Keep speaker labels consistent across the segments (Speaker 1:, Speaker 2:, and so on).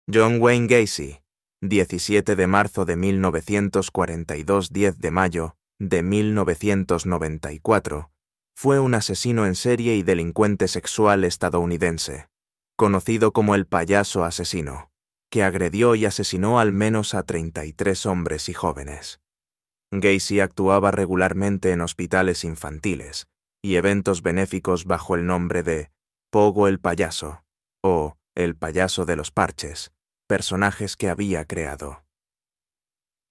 Speaker 1: John Wayne Gacy, 17 de marzo de 1942, 10 de mayo de 1994, fue un asesino en serie y delincuente sexual estadounidense, conocido como el payaso asesino, que agredió y asesinó al menos a 33 hombres y jóvenes. Gacy actuaba regularmente en hospitales infantiles y eventos benéficos bajo el nombre de Pogo el Payaso o el Payaso de los Parches, personajes que había creado.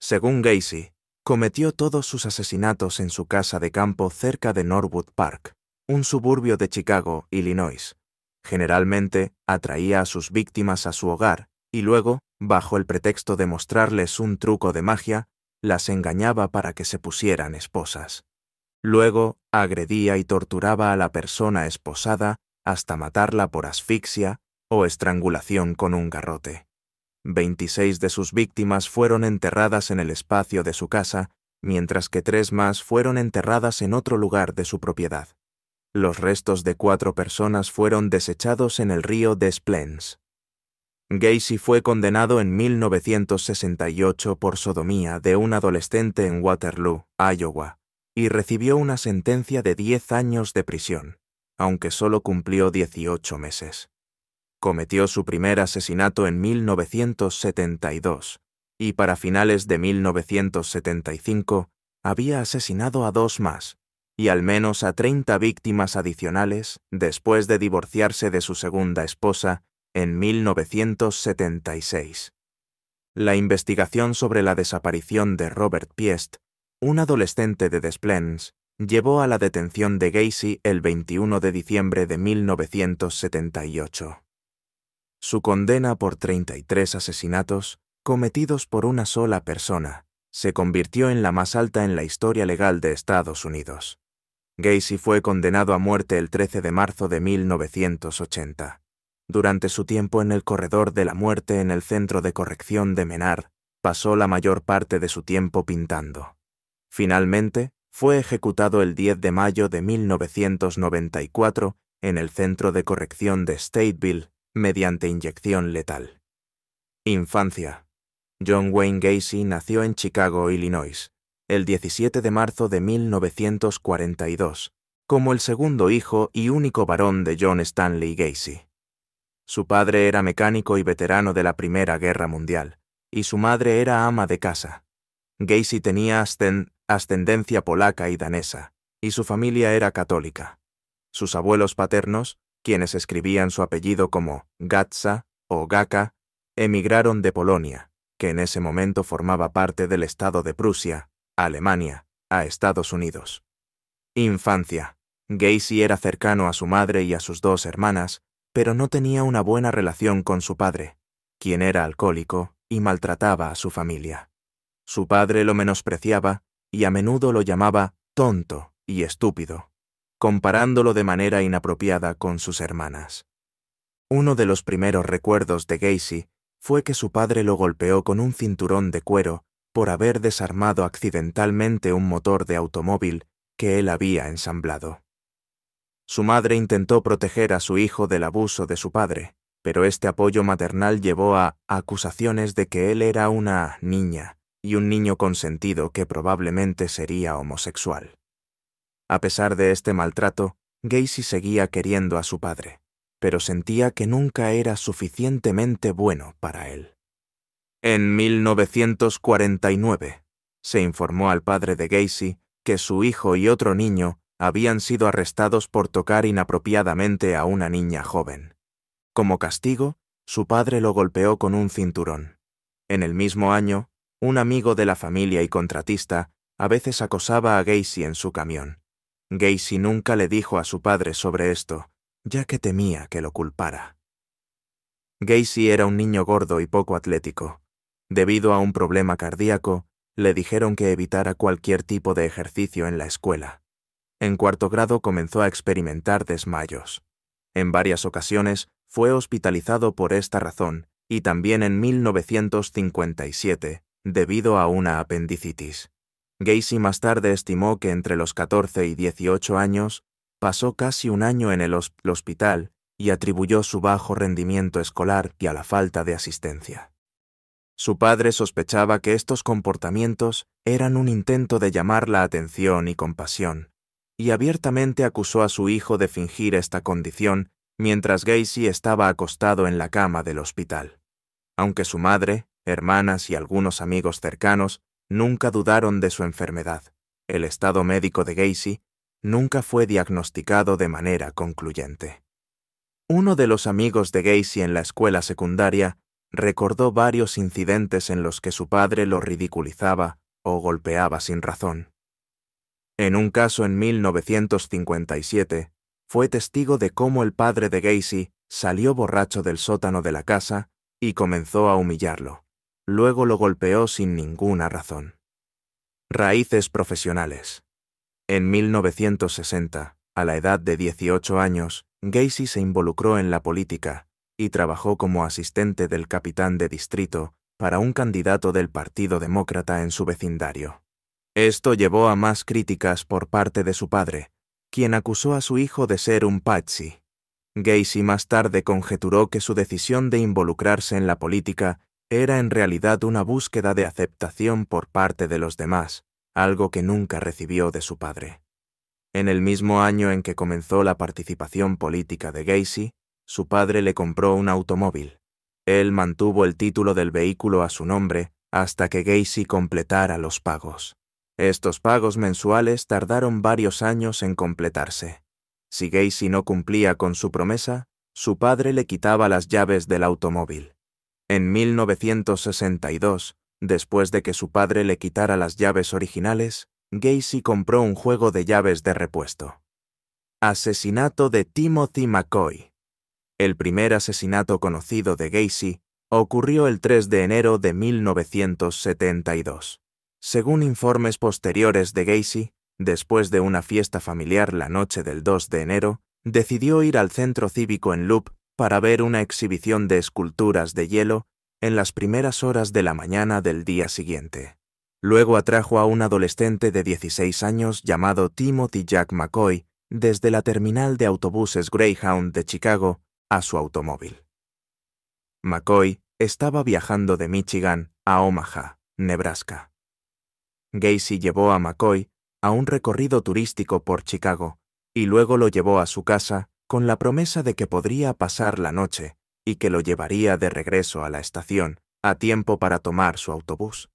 Speaker 1: Según Gacy, cometió todos sus asesinatos en su casa de campo cerca de Norwood Park, un suburbio de Chicago, Illinois. Generalmente, atraía a sus víctimas a su hogar y luego, bajo el pretexto de mostrarles un truco de magia, las engañaba para que se pusieran esposas. Luego, agredía y torturaba a la persona esposada hasta matarla por asfixia o estrangulación con un garrote. 26 de sus víctimas fueron enterradas en el espacio de su casa, mientras que 3 más fueron enterradas en otro lugar de su propiedad. Los restos de 4 personas fueron desechados en el río Des Plaines. Gacy fue condenado en 1968 por sodomía de un adolescente en Waterloo, Iowa, y recibió una sentencia de 10 años de prisión, aunque solo cumplió 18 meses. Cometió su primer asesinato en 1972, y para finales de 1975 había asesinado a 2 más, y al menos a 30 víctimas adicionales después de divorciarse de su segunda esposa en 1976. La investigación sobre la desaparición de Robert Piest, un adolescente de Des Plaines, llevó a la detención de Gacy el 21 de diciembre de 1978. Su condena por 33 asesinatos, cometidos por una sola persona, se convirtió en la más alta en la historia legal de Estados Unidos. Gacy fue condenado a muerte el 13 de marzo de 1980. Durante su tiempo en el corredor de la muerte en el Centro de Corrección de Menard, pasó la mayor parte de su tiempo pintando. Finalmente, fue ejecutado el 10 de mayo de 1994 en el Centro de Corrección de Stateville mediante inyección letal. Infancia. John Wayne Gacy nació en Chicago, Illinois, el 17 de marzo de 1942, como el segundo hijo y único varón de John Stanley Gacy. Su padre era mecánico y veterano de la Primera Guerra Mundial, y su madre era ama de casa. Gacy tenía ascendencia polaca y danesa, y su familia era católica. Sus abuelos paternos, quienes escribían su apellido como Gatza o Gaka, emigraron de Polonia, que en ese momento formaba parte del estado de Prusia, Alemania, a Estados Unidos. Infancia. Gacy era cercano a su madre y a sus 2 hermanas, pero no tenía una buena relación con su padre, quien era alcohólico y maltrataba a su familia. Su padre lo menospreciaba y a menudo lo llamaba tonto y estúpido, comparándolo de manera inapropiada con sus hermanas. Uno de los primeros recuerdos de Gacy fue que su padre lo golpeó con un cinturón de cuero por haber desarmado accidentalmente un motor de automóvil que él había ensamblado. Su madre intentó proteger a su hijo del abuso de su padre, pero este apoyo maternal llevó a acusaciones de que él era una niña y un niño consentido que probablemente sería homosexual. A pesar de este maltrato, Gacy seguía queriendo a su padre, pero sentía que nunca era suficientemente bueno para él. En 1949, se informó al padre de Gacy que su hijo y otro niño habían sido arrestados por tocar inapropiadamente a una niña joven. Como castigo, su padre lo golpeó con un cinturón. En el mismo año, un amigo de la familia y contratista a veces acosaba a Gacy en su camión. Gacy nunca le dijo a su padre sobre esto, ya que temía que lo culpara. Gacy era un niño gordo y poco atlético. Debido a un problema cardíaco, le dijeron que evitara cualquier tipo de ejercicio en la escuela. En 4º grado comenzó a experimentar desmayos. En varias ocasiones fue hospitalizado por esta razón y también en 1957, debido a una apendicitis. Gacy más tarde estimó que entre los 14 y 18 años pasó casi un año en el hospital y atribuyó su bajo rendimiento escolar y a la falta de asistencia. Su padre sospechaba que estos comportamientos eran un intento de llamar la atención y compasión, y abiertamente acusó a su hijo de fingir esta condición mientras Gacy estaba acostado en la cama del hospital. Aunque su madre, hermanas y algunos amigos cercanos nunca dudaron de su enfermedad, el estado médico de Gacy nunca fue diagnosticado de manera concluyente. Uno de los amigos de Gacy en la escuela secundaria recordó varios incidentes en los que su padre lo ridiculizaba o golpeaba sin razón. En un caso en 1957, fue testigo de cómo el padre de Gacy salió borracho del sótano de la casa y comenzó a humillarlo. Luego lo golpeó sin ninguna razón. Raíces profesionales. En 1960, a la edad de 18 años, Gacy se involucró en la política y trabajó como asistente del capitán de distrito para un candidato del Partido Demócrata en su vecindario. Esto llevó a más críticas por parte de su padre, quien acusó a su hijo de ser un patsy. Gacy más tarde conjeturó que su decisión de involucrarse en la política era en realidad una búsqueda de aceptación por parte de los demás, algo que nunca recibió de su padre. En el mismo año en que comenzó la participación política de Gacy, su padre le compró un automóvil. Él mantuvo el título del vehículo a su nombre hasta que Gacy completara los pagos. Estos pagos mensuales tardaron varios años en completarse. Si Gacy no cumplía con su promesa, su padre le quitaba las llaves del automóvil. En 1962, después de que su padre le quitara las llaves originales, Gacy compró un juego de llaves de repuesto. Asesinato de Timothy McCoy. El primer asesinato conocido de Gacy ocurrió el 3 de enero de 1972. Según informes posteriores de Gacy, después de una fiesta familiar la noche del 2 de enero, decidió ir al centro cívico en Loop para ver una exhibición de esculturas de hielo en las primeras horas de la mañana del día siguiente. Luego atrajo a un adolescente de 16 años llamado Timothy Jack McCoy desde la terminal de autobuses Greyhound de Chicago a su automóvil. McCoy estaba viajando de Michigan a Omaha, Nebraska. Gacy llevó a McCoy a un recorrido turístico por Chicago y luego lo llevó a su casa con la promesa de que podría pasar la noche y que lo llevaría de regreso a la estación a tiempo para tomar su autobús.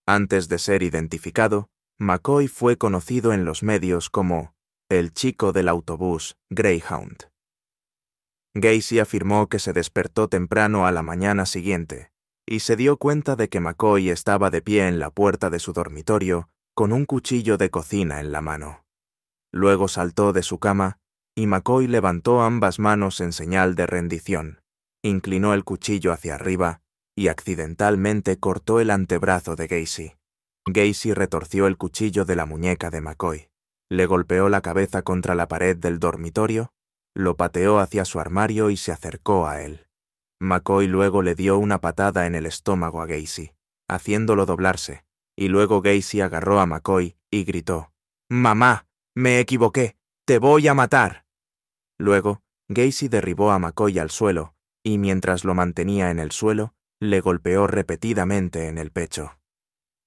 Speaker 1: Antes de ser identificado, McCoy fue conocido en los medios como el chico del autobús Greyhound. Gacy afirmó que se despertó temprano a la mañana siguiente y se dio cuenta de que McCoy estaba de pie en la puerta de su dormitorio con un cuchillo de cocina en la mano. Luego saltó de su cama y McCoy levantó ambas manos en señal de rendición, inclinó el cuchillo hacia arriba y accidentalmente cortó el antebrazo de Gacy. Gacy retorció el cuchillo de la muñeca de McCoy, le golpeó la cabeza contra la pared del dormitorio, lo pateó hacia su armario y se acercó a él. McCoy luego le dio una patada en el estómago a Gacy, haciéndolo doblarse, y luego Gacy agarró a McCoy y gritó: «¡Mamá! ¡Me equivoqué! ¡Te voy a matar!». Luego, Gacy derribó a McCoy al suelo y mientras lo mantenía en el suelo, le golpeó repetidamente en el pecho.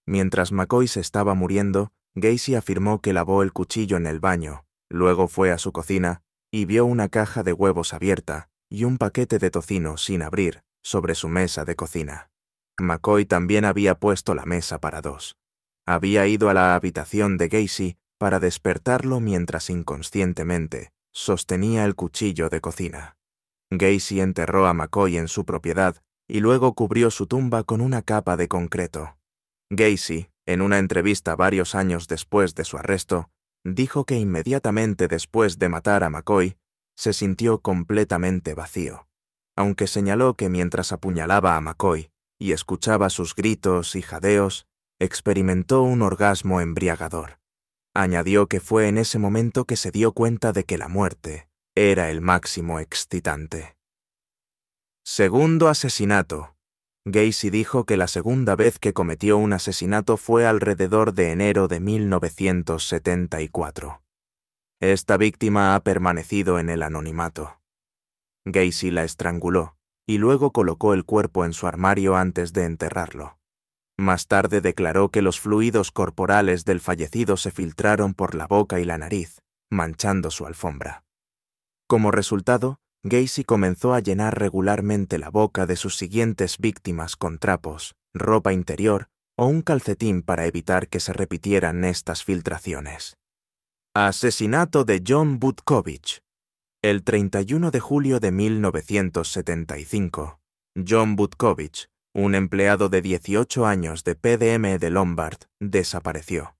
Speaker 1: Mientras McCoy se estaba muriendo, Gacy afirmó que lavó el cuchillo en el baño, luego fue a su cocina y vio una caja de huevos abierta y un paquete de tocino sin abrir sobre su mesa de cocina. McCoy también había puesto la mesa para dos. Había ido a la habitación de Gacy para despertarlo mientras inconscientemente sostenía el cuchillo de cocina. Gacy enterró a McCoy en su propiedad y luego cubrió su tumba con una capa de concreto. Gacy, en una entrevista varios años después de su arresto, dijo que inmediatamente después de matar a McCoy, se sintió completamente vacío, aunque señaló que mientras apuñalaba a McCoy y escuchaba sus gritos y jadeos, experimentó un orgasmo embriagador. Añadió que fue en ese momento que se dio cuenta de que la muerte era el máximo excitante. Segundo asesinato. Gacy dijo que la segunda vez que cometió un asesinato fue alrededor de enero de 1974. Esta víctima ha permanecido en el anonimato. Gacy la estranguló y luego colocó el cuerpo en su armario antes de enterrarlo. Más tarde declaró que los fluidos corporales del fallecido se filtraron por la boca y la nariz, manchando su alfombra. Como resultado, Gacy comenzó a llenar regularmente la boca de sus siguientes víctimas con trapos, ropa interior o un calcetín para evitar que se repitieran estas filtraciones. Asesinato de John Butkovich. El 31 de julio de 1975, John Butkovich, un empleado de 18 años de PDM de Lombard, desapareció.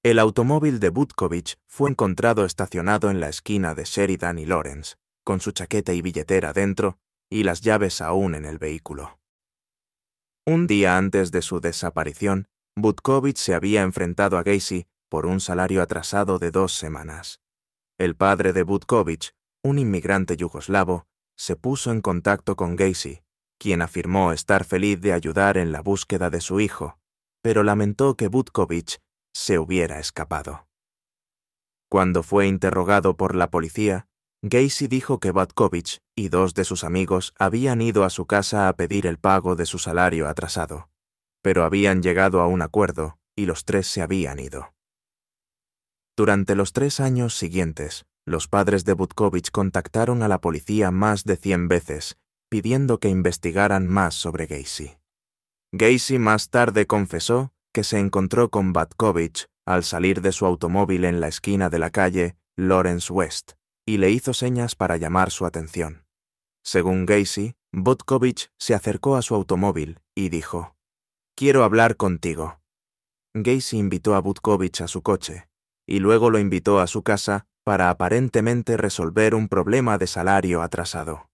Speaker 1: El automóvil de Butkovich fue encontrado estacionado en la esquina de Sheridan y Lawrence, con su chaqueta y billetera dentro y las llaves aún en el vehículo. Un día antes de su desaparición, Butkovich se había enfrentado a Gacy por un salario atrasado de 2 semanas. El padre de Butkovich, un inmigrante yugoslavo, se puso en contacto con Gacy, quien afirmó estar feliz de ayudar en la búsqueda de su hijo, pero lamentó que Butkovich se hubiera escapado. Cuando fue interrogado por la policía, Gacy dijo que Butkovich y 2 de sus amigos habían ido a su casa a pedir el pago de su salario atrasado, pero habían llegado a un acuerdo y los 3 se habían ido. Durante los 3 años siguientes, los padres de Butkovich contactaron a la policía más de 100 veces, pidiendo que investigaran más sobre Gacy. Gacy más tarde confesó que se encontró con Butkovich al salir de su automóvil en la esquina de la calle Lawrence West y le hizo señas para llamar su atención. Según Gacy, Butkovich se acercó a su automóvil y dijo: «Quiero hablar contigo». Gacy invitó a Butkovich a su coche y luego lo invitó a su casa para aparentemente resolver un problema de salario atrasado.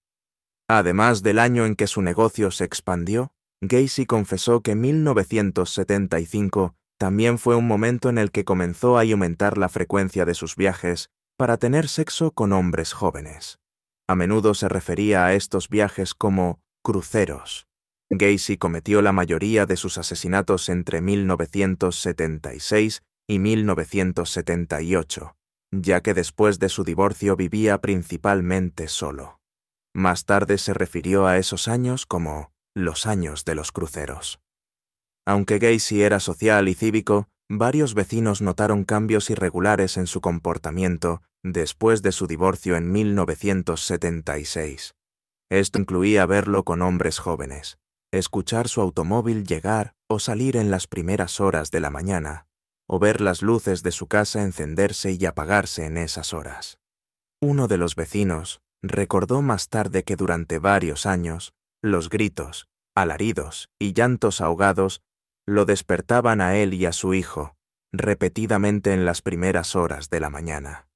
Speaker 1: Además del año en que su negocio se expandió, Gacy confesó que 1975 también fue un momento en el que comenzó a aumentar la frecuencia de sus viajes para tener sexo con hombres jóvenes. A menudo se refería a estos viajes como cruceros. Gacy cometió la mayoría de sus asesinatos entre 1976 y 1978, ya que después de su divorcio vivía principalmente solo. Más tarde se refirió a esos años como los años de los cruceros. Aunque Gacy era social y cívico, varios vecinos notaron cambios irregulares en su comportamiento después de su divorcio en 1976. Esto incluía verlo con hombres jóvenes, escuchar su automóvil llegar o salir en las primeras horas de la mañana, o ver las luces de su casa encenderse y apagarse en esas horas. Uno de los vecinos recordó más tarde que durante varios años, los gritos, alaridos y llantos ahogados lo despertaban a él y a su hijo, repetidamente en las primeras horas de la mañana.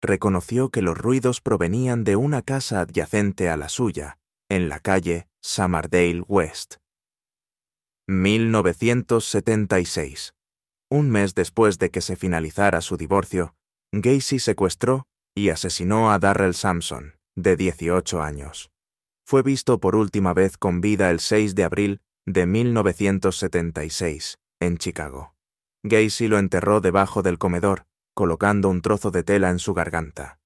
Speaker 1: Reconoció que los ruidos provenían de una casa adyacente a la suya, en la calle Summerdale West. 1976. Un mes después de que se finalizara su divorcio, Gacy secuestró y asesinó a Darrell Sampson, de 18 años. Fue visto por última vez con vida el 6 de abril de 1976, en Chicago. Gacy lo enterró debajo del comedor, colocando un trozo de tela en su garganta.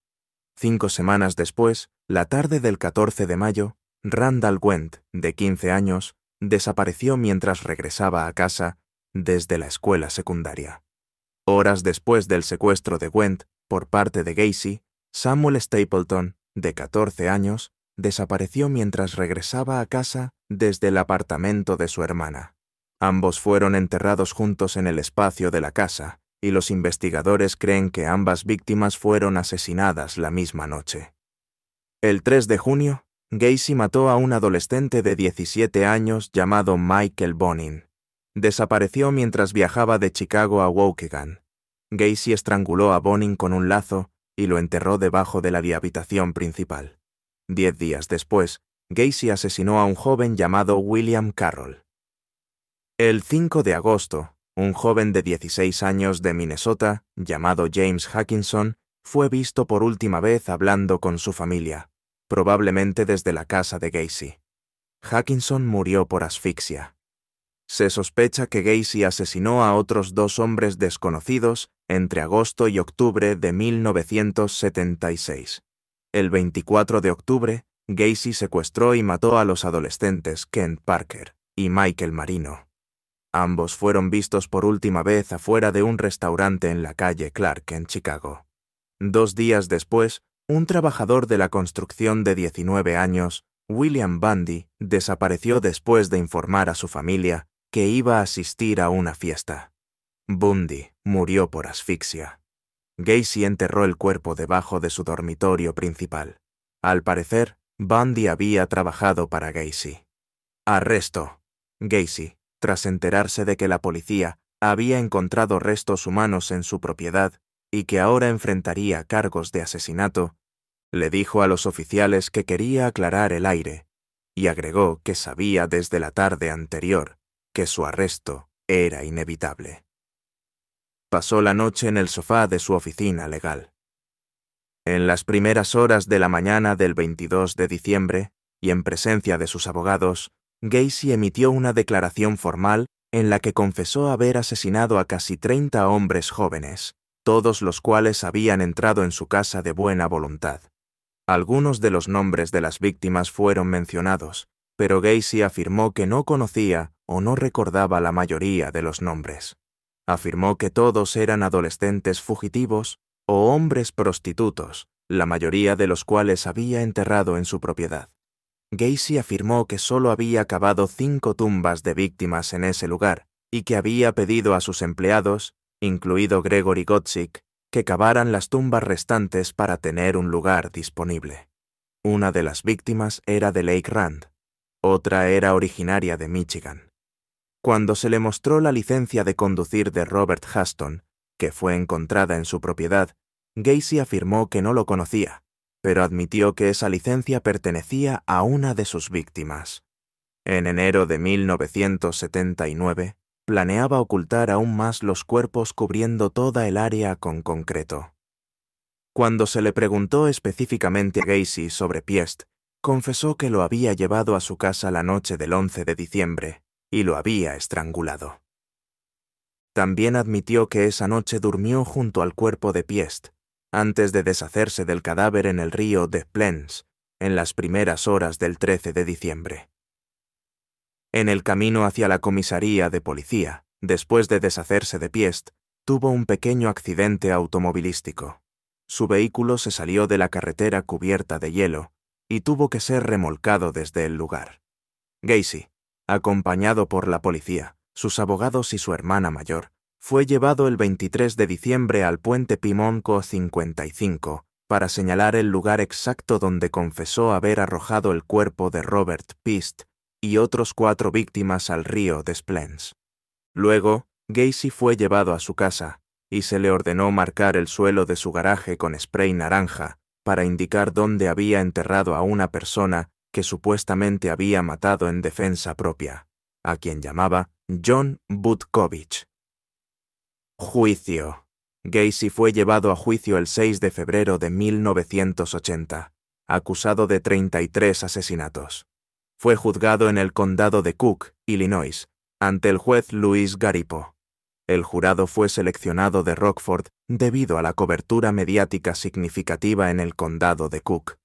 Speaker 1: 5 semanas después, la tarde del 14 de mayo, Randall Wendt, de 15 años, desapareció mientras regresaba a casa desde la escuela secundaria. Horas después del secuestro de Wendt por parte de Gacy, Samuel Stapleton, de 14 años, desapareció mientras regresaba a casa desde el apartamento de su hermana. Ambos fueron enterrados juntos en el espacio de la casa, y los investigadores creen que ambas víctimas fueron asesinadas la misma noche. El 3 de junio, Gacy mató a un adolescente de 17 años llamado Michael Bonin. Desapareció mientras viajaba de Chicago a Waukegan. Gacy estranguló a Bonin con un lazo y lo enterró debajo de la habitación principal. 10 días después, Gacy asesinó a un joven llamado William Carroll. El 5 de agosto, un joven de 16 años de Minnesota, llamado James Hutchinson, fue visto por última vez hablando con su familia, probablemente desde la casa de Gacy. Hutchinson murió por asfixia. Se sospecha que Gacy asesinó a otros 2 hombres desconocidos entre agosto y octubre de 1976. El 24 de octubre, Gacy secuestró y mató a los adolescentes Kent Parker y Michael Marino. Ambos fueron vistos por última vez afuera de un restaurante en la calle Clark en Chicago. 2 días después, un trabajador de la construcción de 19 años, William Bundy, desapareció después de informar a su familia que iba a asistir a una fiesta. Bundy murió por asfixia. Gacy enterró el cuerpo debajo de su dormitorio principal. Al parecer, Bundy había trabajado para Gacy. Arresto. Gacy, tras enterarse de que la policía había encontrado restos humanos en su propiedad y que ahora enfrentaría cargos de asesinato, le dijo a los oficiales que quería aclarar el aire y agregó que sabía desde la tarde anterior que su arresto era inevitable. Pasó la noche en el sofá de su oficina legal. En las primeras horas de la mañana del 22 de diciembre, y en presencia de sus abogados, Gacy emitió una declaración formal en la que confesó haber asesinado a casi 30 hombres jóvenes, todos los cuales habían entrado en su casa de buena voluntad. Algunos de los nombres de las víctimas fueron mencionados, pero Gacy afirmó que no conocía o no recordaba la mayoría de los nombres. Afirmó que todos eran adolescentes fugitivos o hombres prostitutos, la mayoría de los cuales había enterrado en su propiedad. Gacy afirmó que solo había cavado 5 tumbas de víctimas en ese lugar y que había pedido a sus empleados, incluido Gregory Godzik, que cavaran las tumbas restantes para tener un lugar disponible. Una de las víctimas era de Lake Rand, otra era originaria de Michigan. Cuando se le mostró la licencia de conducir de Robert Huston, que fue encontrada en su propiedad, Gacy afirmó que no lo conocía, pero admitió que esa licencia pertenecía a una de sus víctimas. En enero de 1979, planeaba ocultar aún más los cuerpos cubriendo toda el área con concreto. Cuando se le preguntó específicamente a Gacy sobre Piest, confesó que lo había llevado a su casa la noche del 11 de diciembre y lo había estrangulado. También admitió que esa noche durmió junto al cuerpo de Piest, antes de deshacerse del cadáver en el río Des Plaines, en las primeras horas del 13 de diciembre. En el camino hacia la comisaría de policía, después de deshacerse de Piest, tuvo un pequeño accidente automovilístico. Su vehículo se salió de la carretera cubierta de hielo y tuvo que ser remolcado desde el lugar. Gacy, acompañado por la policía, sus abogados y su hermana mayor, fue llevado el 23 de diciembre al puente Pimonco 55 para señalar el lugar exacto donde confesó haber arrojado el cuerpo de Robert Piest y otros 4 víctimas al río Des Plaines. Luego, Gacy fue llevado a su casa y se le ordenó marcar el suelo de su garaje con spray naranja para indicar dónde había enterrado a una persona que supuestamente había matado en defensa propia, a quien llamaba John Butkovich. Juicio. Gacy fue llevado a juicio el 6 de febrero de 1980, acusado de 33 asesinatos. Fue juzgado en el condado de Cook, Illinois, ante el juez Louis Garipo. El jurado fue seleccionado de Rockford debido a la cobertura mediática significativa en el condado de Cook.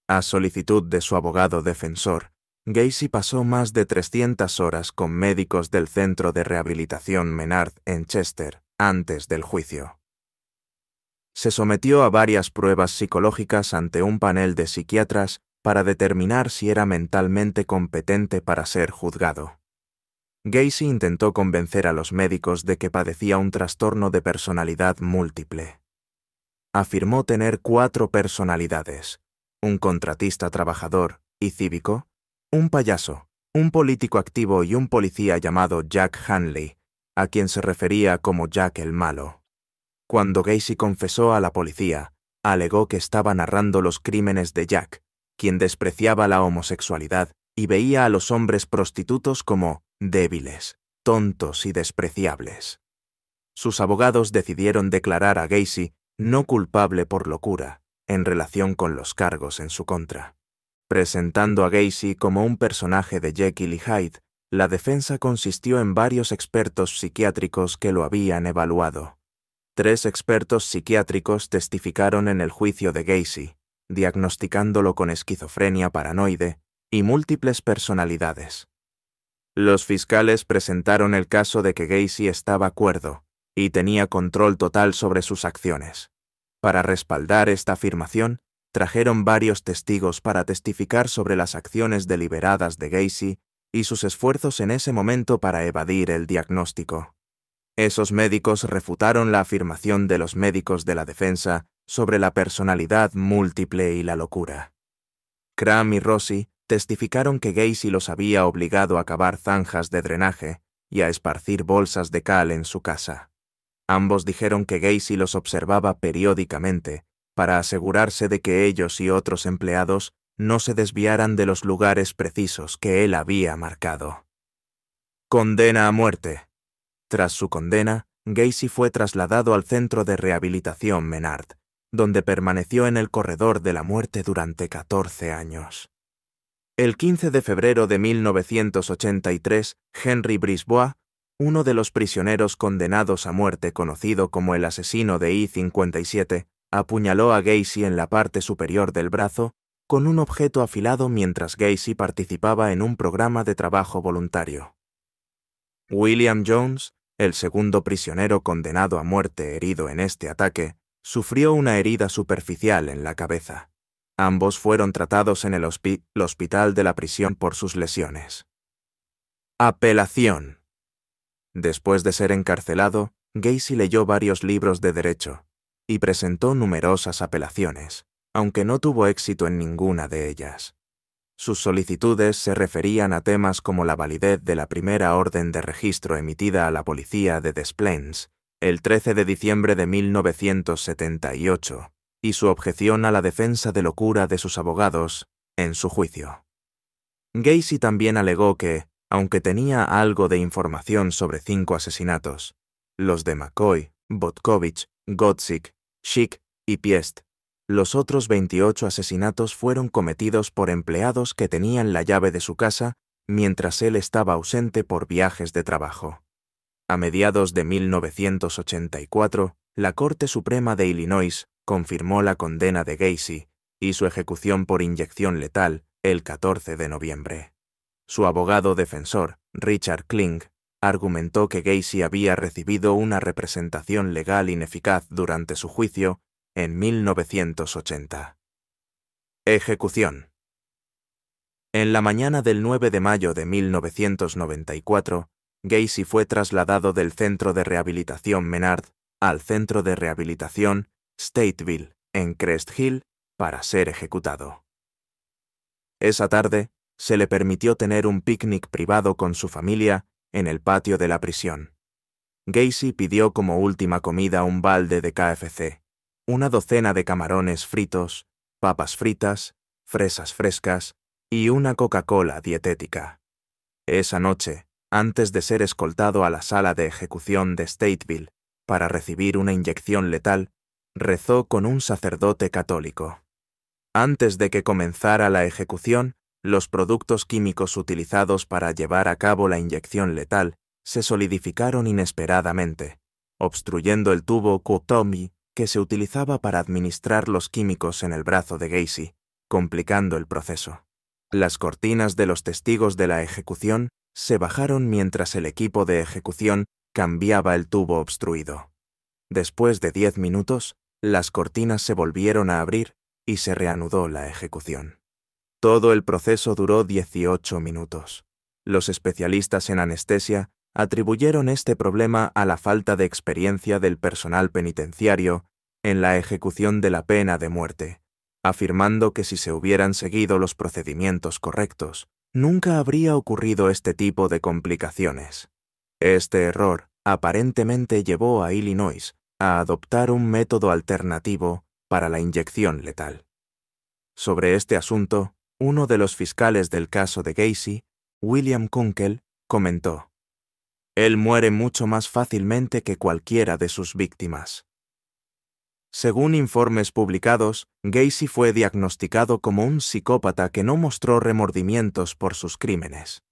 Speaker 1: A solicitud de su abogado defensor, Gacy pasó más de 300 horas con médicos del Centro de Rehabilitación Menard en Chester antes del juicio. Se sometió a varias pruebas psicológicas ante un panel de psiquiatras para determinar si era mentalmente competente para ser juzgado. Gacy intentó convencer a los médicos de que padecía un trastorno de personalidad múltiple. Afirmó tener 4 personalidades: un contratista trabajador y cívico, un payaso, un político activo y un policía llamado Jack Hanley, a quien se refería como Jack el Malo. Cuando Gacy confesó a la policía, alegó que estaba narrando los crímenes de Jack, quien despreciaba la homosexualidad y veía a los hombres prostitutos como débiles, tontos y despreciables. Sus abogados decidieron declarar a Gacy no culpable por locura en relación con los cargos en su contra. Presentando a Gacy como un personaje de Jekyll y Hyde, la defensa consistió en varios expertos psiquiátricos que lo habían evaluado. 3 expertos psiquiátricos testificaron en el juicio de Gacy, diagnosticándolo con esquizofrenia paranoide y múltiples personalidades. Los fiscales presentaron el caso de que Gacy estaba cuerdo y tenía control total sobre sus acciones. Para respaldar esta afirmación, trajeron varios testigos para testificar sobre las acciones deliberadas de Gacy y sus esfuerzos en ese momento para evadir el diagnóstico. Esos médicos refutaron la afirmación de los médicos de la defensa sobre la personalidad múltiple y la locura. Cram y Rossi testificaron que Gacy los había obligado a cavar zanjas de drenaje y a esparcir bolsas de cal en su casa. Ambos dijeron que Gacy los observaba periódicamente para asegurarse de que ellos y otros empleados no se desviaran de los lugares precisos que él había marcado. Condena a muerte. Tras su condena, Gacy fue trasladado al centro de rehabilitación Menard, donde permaneció en el corredor de la muerte durante 14 años. El 15 de febrero de 1983, Henry Brisbois, uno de los prisioneros condenados a muerte conocido como el asesino de I-57, apuñaló a Gacy en la parte superior del brazo con un objeto afilado mientras Gacy participaba en un programa de trabajo voluntario. William Jones, el segundo prisionero condenado a muerte herido en este ataque, sufrió una herida superficial en la cabeza. Ambos fueron tratados en el hospital de la prisión por sus lesiones. Apelación. Después de ser encarcelado, Gacy leyó varios libros de derecho y presentó numerosas apelaciones, aunque no tuvo éxito en ninguna de ellas. Sus solicitudes se referían a temas como la validez de la primera orden de registro emitida a la policía de Des Plaines el 13 de diciembre de 1978 y su objeción a la defensa de locura de sus abogados en su juicio. Gacy también alegó que, aunque tenía algo de información sobre 5 asesinatos, los de McCoy, Botkovich, Gotzik, Schick y Piest, los otros 28 asesinatos fueron cometidos por empleados que tenían la llave de su casa mientras él estaba ausente por viajes de trabajo. A mediados de 1984, la Corte Suprema de Illinois confirmó la condena de Gacy y su ejecución por inyección letal el 14 de noviembre. Su abogado defensor, Richard Kling, argumentó que Gacy había recibido una representación legal ineficaz durante su juicio en 1980. Ejecución. En la mañana del 9 de mayo de 1994, Gacy fue trasladado del centro de rehabilitación Menard al centro de rehabilitación Stateville, en Crest Hill, para ser ejecutado. Esa tarde, se le permitió tener un picnic privado con su familia en el patio de la prisión. Gacy pidió como última comida un balde de KFC, una docena de camarones fritos, papas fritas, fresas frescas y una Coca-Cola dietética. Esa noche, antes de ser escoltado a la sala de ejecución de Stateville para recibir una inyección letal, rezó con un sacerdote católico. Antes de que comenzara la ejecución, los productos químicos utilizados para llevar a cabo la inyección letal se solidificaron inesperadamente, obstruyendo el tubo Q-TOMI que se utilizaba para administrar los químicos en el brazo de Gacy, complicando el proceso. Las cortinas de los testigos de la ejecución se bajaron mientras el equipo de ejecución cambiaba el tubo obstruido. Después de 10 minutos, las cortinas se volvieron a abrir y se reanudó la ejecución. Todo el proceso duró 18 minutos. Los especialistas en anestesia atribuyeron este problema a la falta de experiencia del personal penitenciario en la ejecución de la pena de muerte, afirmando que si se hubieran seguido los procedimientos correctos, nunca habría ocurrido este tipo de complicaciones. Este error aparentemente llevó a Illinois a adoptar un método alternativo para la inyección letal. Sobre este asunto, uno de los fiscales del caso de Gacy, William Kunkel, comentó: «Él muere mucho más fácilmente que cualquiera de sus víctimas». Según informes publicados, Gacy fue diagnosticado como un psicópata que no mostró remordimientos por sus crímenes.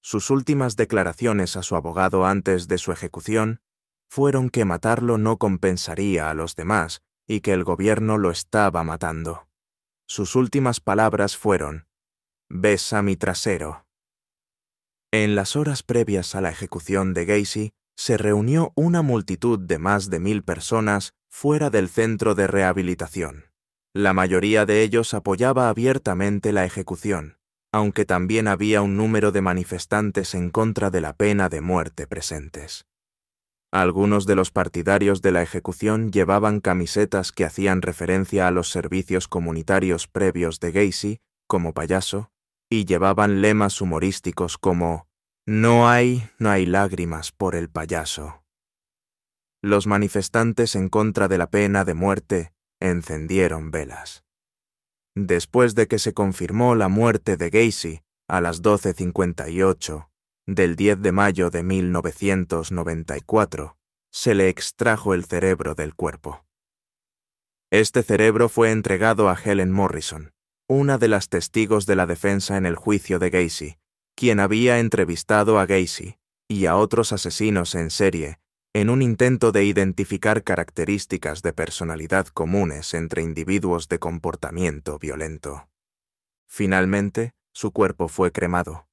Speaker 1: Sus últimas declaraciones a su abogado antes de su ejecución fueron que matarlo no compensaría a los demás y que el gobierno lo estaba matando. Sus últimas palabras fueron: «Besa mi trasero». En las horas previas a la ejecución de Gacy, se reunió una multitud de más de 1000 personas fuera del centro de rehabilitación. La mayoría de ellos apoyaba abiertamente la ejecución, aunque también había un número de manifestantes en contra de la pena de muerte presentes. Algunos de los partidarios de la ejecución llevaban camisetas que hacían referencia a los servicios comunitarios previos de Gacy, como payaso, y llevaban lemas humorísticos como «No hay lágrimas por el payaso». Los manifestantes en contra de la pena de muerte encendieron velas. Después de que se confirmó la muerte de Gacy a las 12:58 del 10 de mayo de 1994, se le extrajo el cerebro del cuerpo. Este cerebro fue entregado a Helen Morrison, una de las testigos de la defensa en el juicio de Gacy, quien había entrevistado a Gacy y a otros asesinos en serie en un intento de identificar características de personalidad comunes entre individuos de comportamiento violento. Finalmente, su cuerpo fue cremado,